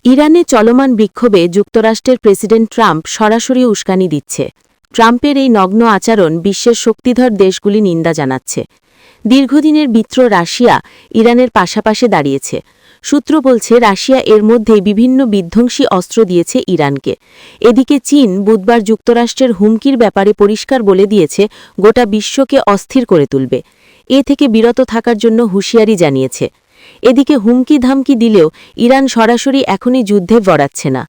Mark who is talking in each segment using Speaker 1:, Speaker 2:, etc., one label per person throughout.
Speaker 1: ইরানে চলমান বিক্ষোভে যুক্তরাষ্ট্রের প্রেসিডেন্ট ট্রাম্প সরাসরি উস্কানি দিচ্ছে। ট্রাম্পের এই নগ্ন আচরণ বিশ্বের শক্তিধর দেশগুলি নিন্দা জানাচ্ছে। দীর্ঘদিনের মিত্র রাশিয়া ইরানের পাশাপাশি দাঁড়িয়েছে। সূত্র বলছে রাশিয়া এর মধ্যেই বিভিন্ন বিধ্বংসী অস্ত্র দিয়েছে ইরানকে। এদিকে চীন বুধবার যুক্তরাষ্ট্রের হুমকির ব্যাপারে পরিষ্কার বলে দিয়েছে গোটা বিশ্বকে অস্থির করে তুলবে। এ থেকে বিরত থাকার জন্য হুঁশিয়ারি জানিয়েছে। এদিকে হুমকি ধামকি দিলেও ইরান সরাসরি এখনই যুদ্ধে জড়াচ্ছে না।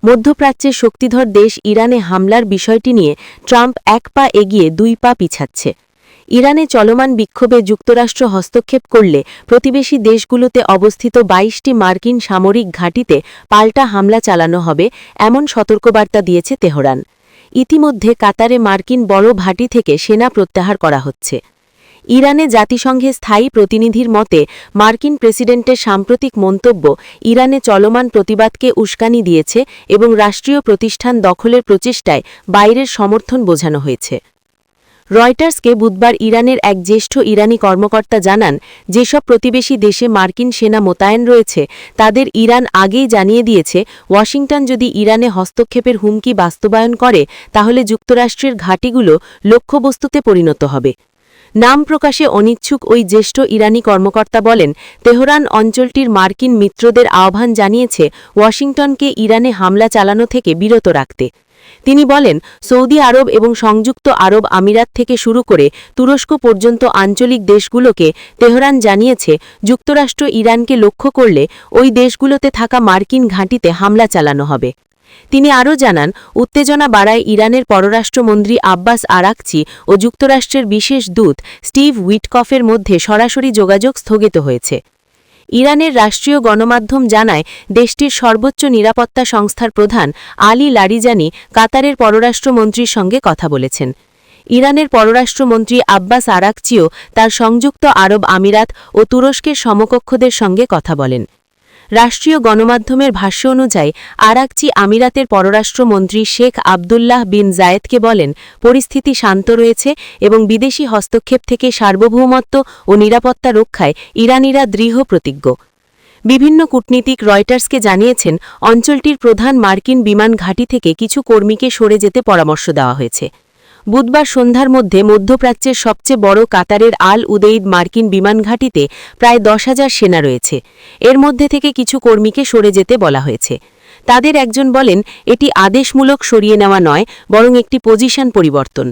Speaker 1: মধ্যপ্রাচ্যের শক্তিধর দেশ ইরানে হামলার বিষয়টি নিয়ে ট্রাম্প এক পা এগিয়ে দুই পা পিছাচ্ছে। ইরানে চলমান বিক্ষোভে যুক্তরাষ্ট্র হস্তক্ষেপ করলে প্রতিবেশী দেশগুলোতে অবস্থিত ২২টি মার্কিন সামরিক ঘাঁটিতে পাল্টা হামলা চালানো হবে এমন সতর্কবার্তা দিয়েছে তেহরান। ইতিমধ্যে কাতারে মার্কিন বড় ঘাঁটি থেকে সেনা প্রত্যাহার করা হচ্ছে। ইরানে জাতিসংঘের স্থায়ী প্রতিনিধির মতে মার্কিন প্রেসিডেন্টের সাম্প্রতিক মন্তব্য ইরানে চলমান প্রতিবাদকে উস্কানি দিয়েছে এবং রাষ্ট্রীয় প্রতিষ্ঠান দখলের প্রচেষ্টায় বাইরের সমর্থন বোঝানো হয়েছে। রয়টার্সকে বুধবার ইরানের এক জ্যেষ্ঠ ইরানি কর্মকর্তা জানান, যেসব প্রতিবেশী দেশে মার্কিন সেনা মোতায়েন রয়েছে তাদের ইরান আগেই জানিয়ে দিয়েছে ওয়াশিংটন যদি ইরানে হস্তক্ষেপের হুমকি বাস্তবায়ন করে তাহলে যুক্তরাষ্ট্রের ঘাঁটিগুলো লক্ষ্যবস্তুতে পরিণত হবে। নাম প্রকাশে অনিচ্ছুক ওই জ্যেষ্ঠ ইরানি কর্মকর্তা বলেন, তেহরান অঞ্চলটির মার্কিন মিত্রদের আহ্বান জানিয়েছে ওয়াশিংটনকে ইরানে হামলা চালানো থেকে বিরত রাখতে। তিনি বলেন, সৌদি আরব এবং সংযুক্ত আরব আমিরাত থেকে শুরু করে তুরস্ক পর্যন্ত আঞ্চলিক দেশগুলোকে তেহরান জানিয়েছে যুক্তরাষ্ট্র ইরানকে লক্ষ্য করলে ওই দেশগুলোতে থাকা মার্কিন ঘাঁটিতে হামলা চালানো হবে। তিনি আরও জানান, উত্তেজনা বাড়ায় ইরানের পররাষ্ট্রমন্ত্রী আব্বাস আরাকচি ও যুক্তরাষ্ট্রের বিশেষ দূত স্টিভ উইটকফের মধ্যে সরাসরি যোগাযোগ স্থগিত হয়েছে। ইরানের রাষ্ট্রীয় গণমাধ্যম জানায়, দেশটির সর্বোচ্চ নিরাপত্তা সংস্থার প্রধান আলী লারিজানি কাতারের পররাষ্ট্রমন্ত্রীর সঙ্গে কথা বলেছেন। ইরানের পররাষ্ট্রমন্ত্রী আব্বাস আরাকচিও তার সংযুক্ত আরব আমিরাত ও তুরস্কের সমকক্ষদের সঙ্গে কথা বলেন। রাষ্ট্রীয় গণমাধ্যমের ভাষ্য অনুযায়ী আরাকচি আমিরাতের পররাষ্ট্রমন্ত্রী শেখ আবদুল্লাহ বিন জায়েদকে বলেন, পরিস্থিতি শান্ত রয়েছে এবং বিদেশি হস্তক্ষেপ থেকে সার্বভৌমত্ব ও নিরাপত্তা রক্ষায় ইরানিরা দৃঢ় প্রতিজ্ঞ। বিভিন্ন কূটনীতিক রয়টার্সকে জানিয়েছেন, অঞ্চলটির প্রধান মার্কিন বিমান ঘাঁটি থেকে কিছু কর্মীকে সরে যেতে পরামর্শ দেওয়া হয়েছে। বুধবার সন্ধ্যার মধ্যে মধ্যপ্রাচ্যের সবচেয়ে বড় কাতারের আল উদেইদ মার্কিন বিমান ঘাঁটিতে প্রায় ১০,০০০ সেনা রয়েছে। এর মধ্যে থেকে কিছু কর্মীকে সরে যেতে বলা হয়েছে। তাদের একজন বলেন, এটি আদেশমূলক সরিয়ে নেওয়া নয়, বরং একটি পজিশন পরিবর্তন।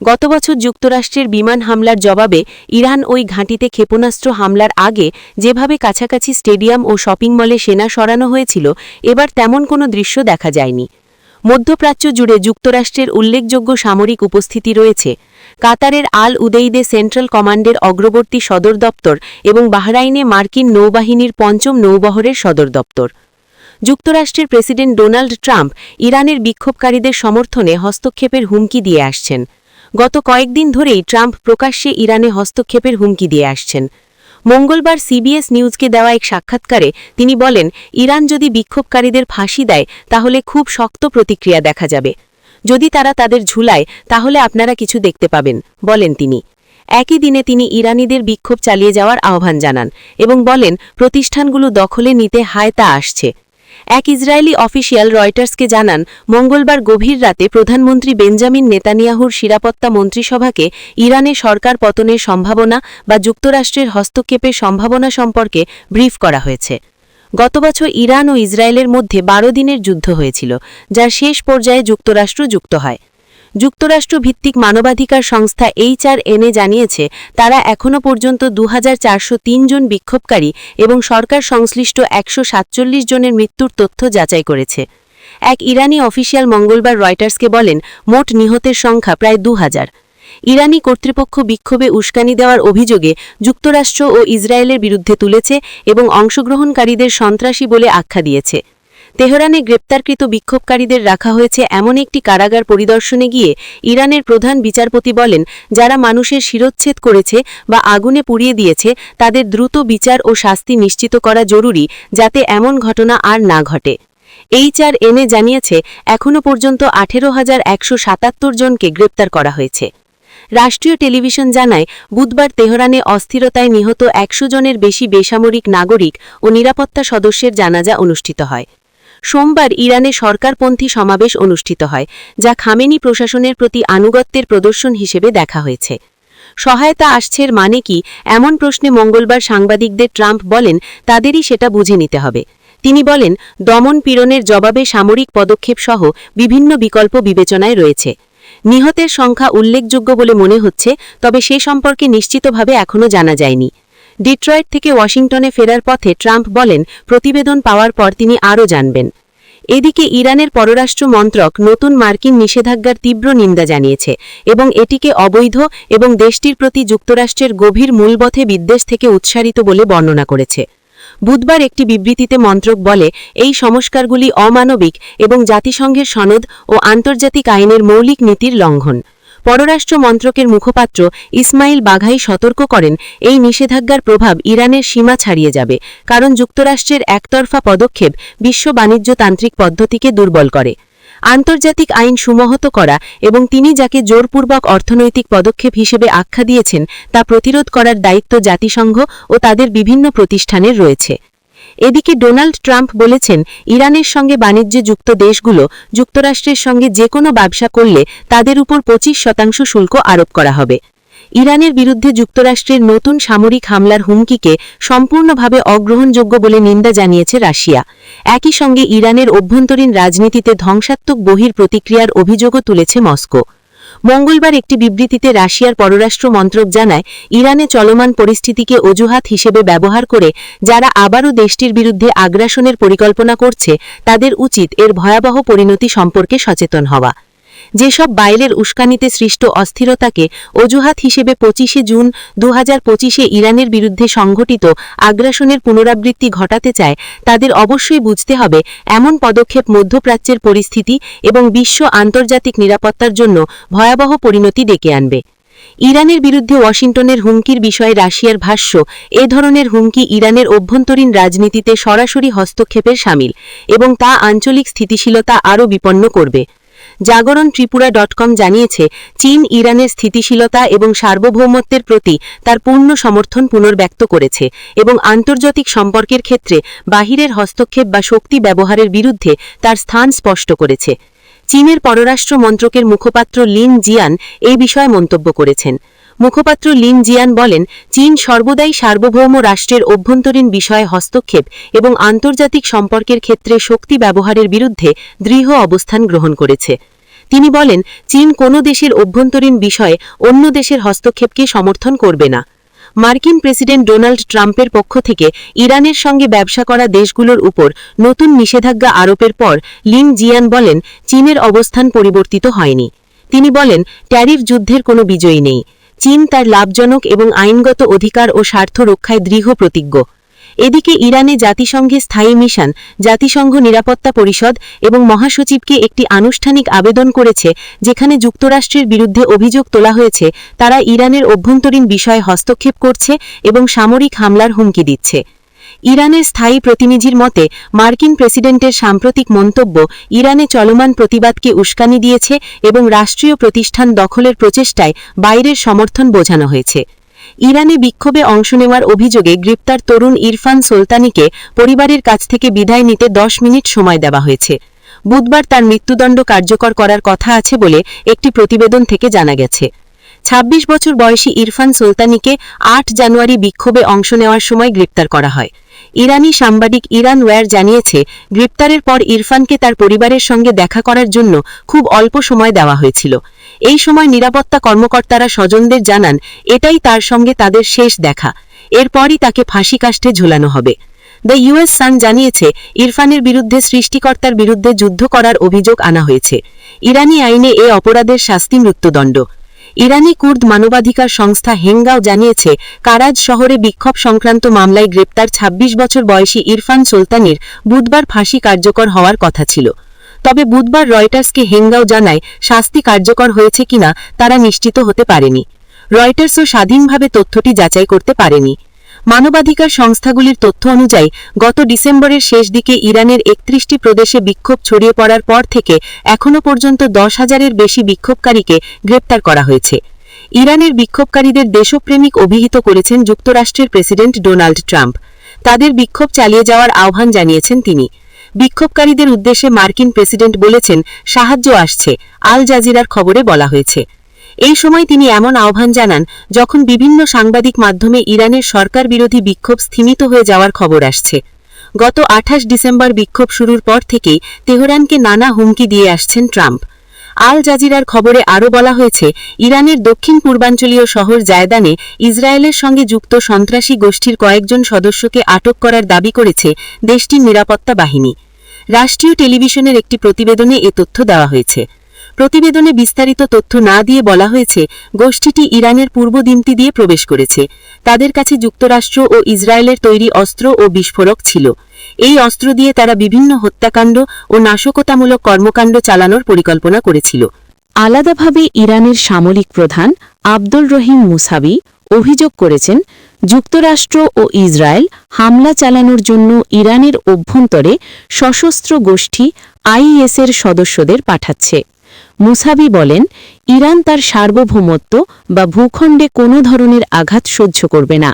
Speaker 1: গত বছর যুক্তরাষ্ট্রের বিমান হামলার জবাবে ইরান ওই ঘাঁটিতে ক্ষেপণাস্ত্র হামলার আগে যেভাবে কাছাকাছি স্টেডিয়াম ও শপিং মলে সেনা সরানো হয়েছিল, এবার তেমন কোনো দৃশ্য দেখা যায়নি। মধ্যপ্রাচ্য জুড়ে যুক্তরাষ্ট্রের উল্লেখযোগ্য সামরিক উপস্থিতি রয়েছে। কাতারের আল উদেইদে সেন্ট্রাল কমান্ডের অগ্রবর্তী সদর দপ্তর এবং বাহরাইনে মার্কিন নৌবাহিনীর ৫ম নৌবহরের সদর দপ্তর। যুক্তরাষ্ট্রের প্রেসিডেন্ট ডোনাল্ড ট্রাম্প ইরানের বিক্ষোভকারীদের সমর্থনে হস্তক্ষেপের হুমকি দিয়ে আসছেন। গত কয়েকদিন ধরেই ট্রাম্প প্রকাশ্যে ইরানে হস্তক্ষেপের হুমকি দিয়ে আসছেন। মঙ্গলবার সিবিএস নিউজকে দেওয়া এক সাক্ষাৎকারে তিনি বলেন, ইরান যদি বিক্ষোভকারীদের ফাঁসি দেয় তাহলে খুব শক্ত প্রতিক্রিয়া দেখা যাবে। যদি তারা তাদের ঝুলায় তাহলে আপনারা কিছু দেখতে পাবেন, বলেন তিনি। একই দিনে তিনি ইরানিদের বিক্ষোভ চালিয়ে যাওয়ার আহ্বান জানান এবং বলেন, প্রতিষ্ঠানগুলো দখলে নিতে হায়তা আসছে। এক ইসরায়েলি অফিসিয়াল রয়টার্সকে জানান, মঙ্গলবার গভীর রাতে প্রধানমন্ত্রী বেঞ্জামিন নেতানিয়াহুর নিরাপত্তা মন্ত্রিসভাকে ইরানে সরকার পতনের সম্ভাবনা বা যুক্তরাষ্ট্রের হস্তক্ষেপের সম্ভাবনা সম্পর্কে ব্রিফ করা হয়েছে। গত বছর ইরান ও ইসরায়েলের মধ্যে ১২ দিনের যুদ্ধ হয়েছিল, যার শেষ পর্যায়ে যুক্তরাষ্ট্র যুক্ত হয়। যুক্তরাষ্ট্র ভিত্তিক মানবাধিকার সংস্থা HRN জানিয়েছে, তারা এখনও পর্যন্ত ২৪০৩ জন বিক্ষোভকারী এবং সরকার সংশ্লিষ্ট ১৪৭ জনের মৃত্যুর তথ্য যাচাই করেছে। এক ইরানি অফিসিয়াল মঙ্গলবার রয়টার্সকে বলেন, মোট নিহতের সংখ্যা প্রায় ২,০০০। ইরানি কর্তৃপক্ষ বিক্ষোভে উস্কানি দেওয়ার অভিযোগে যুক্তরাষ্ট্র ও ইসরায়েলের বিরুদ্ধে তুলেছে এবং অংশগ্রহণকারীদের সন্ত্রাসী বলে আখ্যা দিয়েছে। তেহরানে গ্রেপ্তারকৃত বিক্ষোভকারীদের রাখা হয়েছে এমন একটি কারাগার পরিদর্শনে গিয়ে ইরানের প্রধান বিচারপতি বলেন, যারা মানুষের শিরচ্ছেদ করেছে বা আগুনে পুড়িয়ে দিয়েছে তাদের দ্রুত বিচার ও শাস্তি নিশ্চিত করা জরুরি, যাতে এমন ঘটনা আর না ঘটে। HRN জানিয়েছে, এখনও পর্যন্ত ১৮,১৭৭ জনকে গ্রেপ্তার করা হয়েছে। রাষ্ট্রীয় টেলিভিশন জানায় বুধবার তেহরানে অস্থিরতায় নিহত ১০০ জনের বেশি বেসামরিক নাগরিক ও নিরাপত্তা সদস্যের জানাজা অনুষ্ঠিত হয়। সোমবার ইরানে সরকারপন্থী সমাবেশ অনুষ্ঠিত হয়, যা খামেনি প্রশাসনের প্রতি আনুগত্যের প্রদর্শন হিসেবে দেখা হয়েছে। সহায়তা আসছের মানে কি, এমন প্রশ্নে মঙ্গলবার সাংবাদিকদের ট্রাম্প বলেন তাদেরই সেটা বুঝে নিতে হবে। তিনি বলেন, দমন পীড়নের জবাবে সামরিক পদক্ষেপ সহ বিভিন্ন বিকল্প বিবেচনায় রয়েছে। নিহতের সংখ্যা উল্লেখযোগ্য বলে মনে হচ্ছে, তবে সে সম্পর্কে নিশ্চিতভাবে এখনও জানা যায়নি। ডিট্রয়েট থেকে ওয়াশিংটনে ফেরার পথে ট্রাম্প বলেন প্রতিবেদন পাওয়ার পর তিনি আরও জানবেন। এদিকে ইরানের পররাষ্ট্র মন্ত্রক নতুন মার্কিন নিষেধাজ্ঞার তীব্র নিন্দা জানিয়েছে এবং এটিকে অবৈধ এবং দেশটির প্রতি যুক্তরাষ্ট্রের গভীর মূলবথে বিদ্বেষ থেকে উৎসারিত বলে বর্ণনা করেছে। বুধবার একটি বিবৃতিতে মন্ত্রক বলে, এই সংস্কারগুলি অমানবিক এবং জাতিসংঘের সনদ ও আন্তর্জাতিক আইনের মৌলিক নীতির লঙ্ঘন। পররাষ্ট্র মন্ত্রকের মুখপাত্র ইসমাইল বাঘাই সতর্ক করেন, এই নিষেধাজ্ঞার প্রভাব ইরানের সীমা ছাড়িয়ে যাবে, কারণ যুক্তরাষ্ট্রের একতরফা পদক্ষেপ বিশ্ব বাণিজ্যতান্ত্রিক পদ্ধতিকে দুর্বল করে। আন্তর্জাতিক আইন সুমহত করা এবং তিনি যাকে জোরপূর্বক অর্থনৈতিক পদক্ষেপ হিসেবে আখ্যা দিয়েছেন তা প্রতিরোধ করার দায়িত্ব জাতিসংঘ ও তাদের বিভিন্ন প্রতিষ্ঠানের রয়েছে। এদিকে ডোনাল্ড ট্রাম্প বলেছেন, ইরানের সঙ্গে বাণিজ্যে যুক্ত দেশগুলো যুক্তরাষ্ট্রের সঙ্গে যে কোনো ব্যবসা করলে তাদের উপর ২৫% শুল্ক আরোপ করা হবে। ইরানের বিরুদ্ধে যুক্তরাষ্ট্রের নতুন সামরিক হামলার হুমকিকে সম্পূর্ণভাবে অগ্রহণযোগ্য বলে নিন্দা জানিয়েছে রাশিয়া। একই সঙ্গে ইরানের অভ্যন্তরীণ রাজনীতিতে ধ্বংসাত্মক বহির প্রতিক্রিয়ার অভিযোগও তুলেছে মস্কো। মঙ্গলবার একটি বিবৃতিতে রাশিয়ার পররাষ্ট্র মন্ত্রক জানায়, ইরানে চলমান পরিস্থিতিকে অজুহাত হিসেবে ব্যবহার করে যারা আবারও দেশটির বিরুদ্ধে আগ্রাসনের পরিকল্পনা করছে তাদের উচিত এর ভয়াবহ পরিণতি সম্পর্কে সচেতন হওয়া। যেসব বাইরের উস্কানিতে সৃষ্ট অস্থিরতাকে অজুহাত হিসেবে ২৫ জুন ২০২৫ ইরানের বিরুদ্ধে সংঘটিত আগ্রাসনের পুনরাবৃত্তি ঘটাতে চায়, তাদের অবশ্যই বুঝতে হবে এমন পদক্ষেপ মধ্যপ্রাচ্যের পরিস্থিতি এবং বিশ্ব আন্তর্জাতিক নিরাপত্তার জন্য ভয়াবহ পরিণতি ডেকে আনবে। ইরানের বিরুদ্ধে ওয়াশিংটনের হুমকির বিষয়ে রাশিয়ার ভাষ্য, এ ধরনের হুমকি ইরানের অভ্যন্তরীণ রাজনীতিতে সরাসরি হস্তক্ষেপের শামিল এবং তা আঞ্চলিক স্থিতিশীলতা আরও বিপন্ন করবে। জাগরণ ত্রিপুরা.com জানিয়েছে, চীন ইরানের স্থিতিশীলতা এবং সার্বভৌমত্বের প্রতি তার পূর্ণ সমর্থন পুনর্ব্যক্ত করেছে এবং আন্তর্জাতিক সম্পর্কের ক্ষেত্রে বাহিরের হস্তক্ষেপ বা শক্তি ব্যবহারের বিরুদ্ধে তার স্থান স্পষ্ট করেছে। চীনের পররাষ্ট্র মন্ত্রকের মুখপাত্র লিন জিয়ান এই বিষয়ে মন্তব্য করেছেন। মুখপাত্র লিন জিয়ান বলেন, চীন সর্বদাই সার্বভৌম রাষ্ট্রের অভ্যন্তরীণ বিষয়ে হস্তক্ষেপ এবং আন্তর্জাতিক সম্পর্কের ক্ষেত্রে শক্তি ব্যবহারের বিরুদ্ধে দৃঢ় অবস্থান গ্রহণ করেছে। তিনি বলেন, চীন কোনো দেশের অভ্যন্তরীণ বিষয়ে অন্য দেশের হস্তক্ষেপকে সমর্থন করবে না। মার্কিন প্রেসিডেন্ট ডোনাল্ড ট্রাম্পের পক্ষ থেকে ইরানের সঙ্গে ব্যবসা করা দেশগুলোর উপর নতুন নিষেধাজ্ঞা আরোপের পর লিন জিয়ান বলেন, চীনের অবস্থান পরিবর্তিত হয়নি। তিনি বলেন, ট্যারিফ যুদ্ধের কোনো বিজয়ী নেই। চীন তার লাভজনক এবং আইনগত অধিকার ও স্বার্থ রক্ষায় দৃঢ় প্রতিজ্ঞ। এদিকে ইরানে জাতিসংঘে স্থায়ী মিশন, জাতিসংঘ নিরাপত্তা পরিষদ এবং মহাসচিবকে একটি আনুষ্ঠানিক আবেদন করেছে, যেখানে যুক্তরাষ্ট্রের বিরুদ্ধে অভিযোগ তোলা হয়েছে তারা ইরানের অভ্যন্তরীণ বিষয়ে হস্তক্ষেপ করছে এবং সামরিক হামলার হুমকি দিচ্ছে। ইরানের স্থায়ী প্রতিনিধির মতে, মার্কিন প্রেসিডেন্টের সাম্প্রতিক মন্তব্য ইরানে চলমান প্রতিবাদকে উস্কানি দিয়েছে এবং রাষ্ট্রীয় প্রতিষ্ঠান দখলের প্রচেষ্টায় বাইরের সমর্থন বোঝানো হয়েছে। ইরানে বিক্ষোভে অংশ নেওয়ার অভিযোগে গ্রেপ্তার তরুণ ইরফান সোলতানিকে পরিবারের কাছ থেকে বিদায় নিতে ১০ মিনিট সময় দেওয়া হয়েছে। বুধবার তার মৃত্যুদণ্ড কার্যকর করার কথা আছে বলে একটি প্রতিবেদন থেকে জানা গেছে। ২৬ বছর বয়সী ইরফান সোলতানিকে ৮ জানুয়ারি বিক্ষোভে অংশ নেওয়ার সময় গ্রেপ্তার করা হয়। ইরানি সাংবাদিক ইরান ওয়্যার জানিয়েছে, গ্রেপ্তারের পর ইরফানকে তার পরিবারের সঙ্গে দেখা করার জন্য খুব অল্প সময় দেওয়া হয়েছিল। এই সময় নিরাপত্তা কর্মকর্তারা স্বজনদের জানান এটাই তার সঙ্গে তাদের শেষ দেখা, এরপরই তাকে ফাঁসি কাষ্ঠে ঝুলানো হবে। দ্য ইউএস সান জানিয়েছে, ইরফানের বিরুদ্ধে সৃষ্টিকর্তার বিরুদ্ধে যুদ্ধ করার অভিযোগ আনা হয়েছে। ইরানি আইনে এ অপরাধের শাস্তি মৃত্যুদণ্ড। ইরানি কুর্দ মানবাধিকার সংস্থা হেঙ্গাও জানিয়েছে, কারাজ শহরে বিক্ষোভ সংক্রান্ত মামলায় গ্রেপ্তার ২৬ বছর বয়সী ইরফান সোলতানির বুধবার ফাঁসি কার্যকর হওয়ার কথা ছিল। তবে বুধবার রয়টার্সকে হেঙ্গাও জানায়, শাস্তি কার্যকর হয়েছে কিনা তারা নিশ্চিত হতে পারেনি। রয়টার্সও স্বাধীনভাবে তথ্যটি যাচাই করতে পারেনি। মানবাধিকার সংস্থাগুলির তথ্য অনুযায়ী গত ডিসেম্বরের শেষ দিকে ইরানের ৩১টি প্রদেশে বিক্ষোভ ছড়িয়ে পড়ার পর থেকে এখনও পর্যন্ত ১০,০০০-এর বেশি বিক্ষোভকারীকে গ্রেপ্তার করা হয়েছে। ইরানের বিক্ষোভকারীদের দেশপ্রেমিক অভিহিত করেছেন যুক্তরাষ্ট্রের প্রেসিডেন্ট ডোনাল্ড ট্রাম্প। তাদের বিক্ষোভ চালিয়ে যাওয়ার আহ্বান জানিয়েছেন তিনি। বিক্ষোভকারীদের উদ্দেশ্যে মার্কিন প্রেসিডেন্ট বলেছেন, সাহায্য আসছে, আল জাজিরার খবরে বলা হয়েছে। এই সময় তিনি এমন আহ্বান জানান যখন বিভিন্ন সাংবাদিক মাধ্যমে ইরানের সরকার বিরোধী বিক্ষোভ স্থিমিত হয়ে যাওয়ার খবর আসছে। গত 28 ডিসেম্বর বিক্ষোভ শুরুর পর থেকেই তেহরানকে নানা হুমকি দিয়ে আসছেন ট্রাম্প। আল জাজিরার খবরে আরও বলা হয়েছে, ইরানের দক্ষিণ পূর্বাঞ্চলীয় শহর জায়দানে ইসরায়েলের সঙ্গে যুক্ত সন্ত্রাসী গোষ্ঠীর কয়েকজন সদস্যকে আটক করার দাবি করেছে দেশটির নিরাপত্তা বাহিনী। রাষ্ট্রীয় টেলিভিশনের একটি প্রতিবেদনে এ তথ্য দেওয়া হয়েছে। প্রতিবেদনে বিস্তারিত তথ্য না দিয়ে বলা হয়েছে, গোষ্ঠীটি ইরানের পূর্ব দিমতি দিয়ে প্রবেশ করেছে। তাদের কাছে যুক্তরাষ্ট্র ও ইসরায়েলের তৈরি অস্ত্র ও বিস্ফোরক ছিল। এই অস্ত্র দিয়ে তারা বিভিন্ন হত্যাকাণ্ড ও নাশকতামূলক কর্মকাণ্ড চালানোর পরিকল্পনা করেছিল। আলাদাভাবে ইরানের সামরিক প্রধান আব্দুল রহিম মুসাবি অভিযোগ করেছেন, যুক্তরাষ্ট্র ও ইসরায়েল হামলা চালানোর জন্য ইরানের অভ্যন্তরে সশস্ত্র গোষ্ঠী আইএসের সদস্যদের পাঠাচ্ছে। মুসাবি বলেন, ইরান তার সার্বভৌমত্ব বা ভূখণ্ডে কোনো ধরনের আঘাত সহ্য করবে না।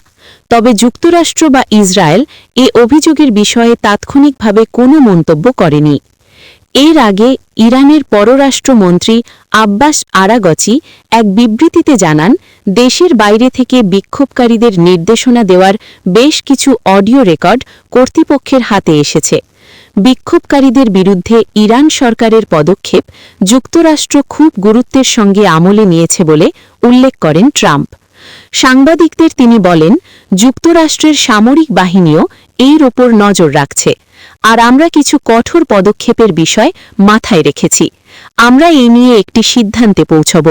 Speaker 1: তবে যুক্তরাষ্ট্র বা ইসরায়েল এ অভিযোগের বিষয়ে তাৎক্ষণিকভাবে কোনো মন্তব্য করেনি। এর আগে ইরানের পররাষ্ট্রমন্ত্রী আব্বাস আরাগচি এক বিবৃতিতে জানান, দেশের বাইরে থেকে বিক্ষোভকারীদের নির্দেশনা দেওয়ার বেশ কিছু অডিও রেকর্ড কর্তৃপক্ষের হাতে এসেছে। বিক্ষোভকারীদের বিরুদ্ধে ইরান সরকারের পদক্ষেপ যুক্তরাষ্ট্র খুব গুরুত্বের সঙ্গে আমলে নিয়েছে বলে উল্লেখ করেন ট্রাম্প। সাংবাদিকদের তিনি বলেন, যুক্তরাষ্ট্রের সামরিক বাহিনীও এর ওপর নজর রাখছে, আর আমরা কিছু কঠোর পদক্ষেপের বিষয় মাথায় রেখেছি। আমরা এই নিয়ে একটি সিদ্ধান্তে পৌঁছব।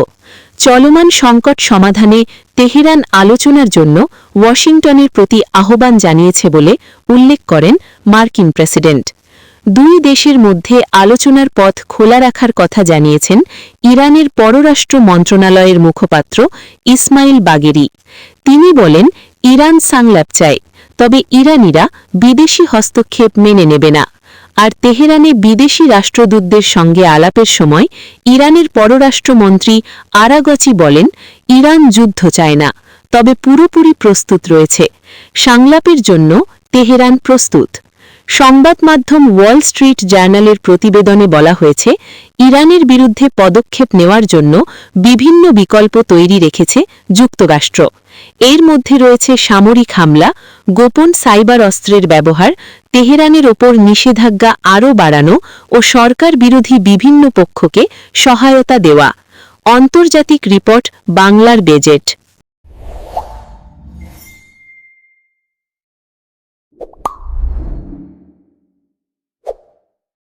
Speaker 1: চলমান সংকট সমাধানে তেহরান আলোচনার জন্য ওয়াশিংটনের প্রতি আহ্বান জানিয়েছে বলে উল্লেখ করেন মার্কিন প্রেসিডেন্ট। দুই দেশের মধ্যে আলোচনার পথ খোলা রাখার কথা জানিয়েছেন ইরানের পররাষ্ট্র মন্ত্রণালয়ের মুখপাত্র ইসমাইল বাগেরি। তিনি বলেন, ইরান সংলাপ চায়, তবে ইরানিরা বিদেশি হস্তক্ষেপ মেনে নেবে না। আর তেহরানে বিদেশি রাষ্ট্রদূতদের সঙ্গে আলাপের সময় ইরানের পররাষ্ট্রমন্ত্রী আরাগচি বলেন, ইরান যুদ্ধ চায় না, তবে পুরোপুরি প্রস্তুত রয়েছে। সংলাপের জন্য তেহরান প্রস্তুত। সংবাদ মাধ্যম ওয়াল স্ট্রিট জার্নালের প্রতিবেদনে বলা হয়েছে, ইরানের বিরুদ্ধে পদক্ষেপ নেওয়ার জন্য বিভিন্ন বিকল্প তৈরি রেখেছে যুক্তরাষ্ট্র। এর মধ্যে রয়েছে সামরিক হামলা, গোপন সাইবার অস্ত্রের ব্যবহার, তেহরানের ওপর নিষেধাজ্ঞা আরও বাড়ানো ও সরকার বিরোধী বিভিন্ন পক্ষকে সহায়তা দেওয়া। আন্তর্জাতিক রিপোর্ট, বাংলার বেজেট।